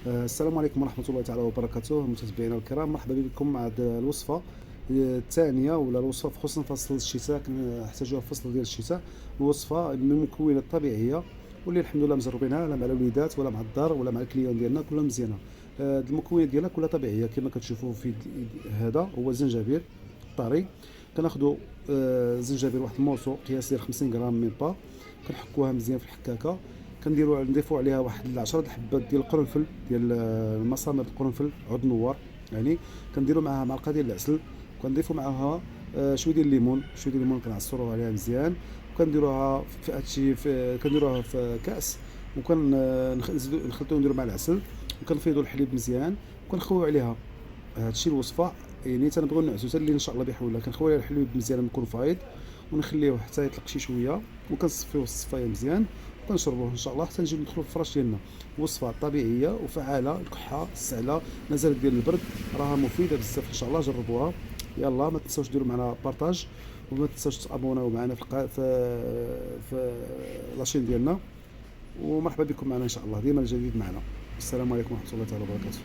السلام عليكم ورحمة الله تعالى وبركاته متابعينا الكرام، مرحبا بكم مع هذه الوصفة الثانية ولا الوصفة خصوصا في فصل الشتاء كنحتاجوها في فصل ديال الشتاء. الوصفة من المكونات الطبيعية واللي الحمد لله مجربينها لا مع الوليدات ولا مع الدار ولا مع الكليون ديالنا كلها مزيانة. هاد المكونات ديالها كلها طبيعية كما كتشوفوا في هذا هو الزنجبيل طري. كناخذوا زنجبيل واحد المورسو قياس ديال 50 غرام من با، كنحكوها مزيان في الحكاكة. نضيفوا عليها واحد 10 الحبات ديال القرنفل ديال المسامير القرنفل عود نوار يعني. كنديروا معها معلقه ديال العسل، وكنضيفوا معها شويه ديال الليمون، شويه ديال الليمون كنعصروها عليها مزيان. وكنديروها في هادشي كنديروها في كاس، نخلطوها نديروا مع العسل، وكنفيضوا الحليب مزيان وكنخويو عليها. هادشي الوصفه يعني تنبغيو نعسو حتى الليل ان شاء الله بحول الله. كنخويو عليها الحليب مزيان نكون فايض، ونخليوه حتى يطلق شي شويه، وكنصفيوه الصفايه مزيان وكنشربوه ان شاء الله حتى نجيو ندخلوا في الفراش ديالنا. وصفه طبيعيه وفعاله، الكحه السعله نزلت ديال البرد راها مفيده بزاف ان شاء الله جربوها. يلا ما تنساوش ديروا معنا بارطاج، وما تنساوش تابوناو معنا في لاشين ديالنا. ومرحبا بكم معنا ان شاء الله ديما الجديد معنا. السلام عليكم ورحمه الله تعالى وبركاته.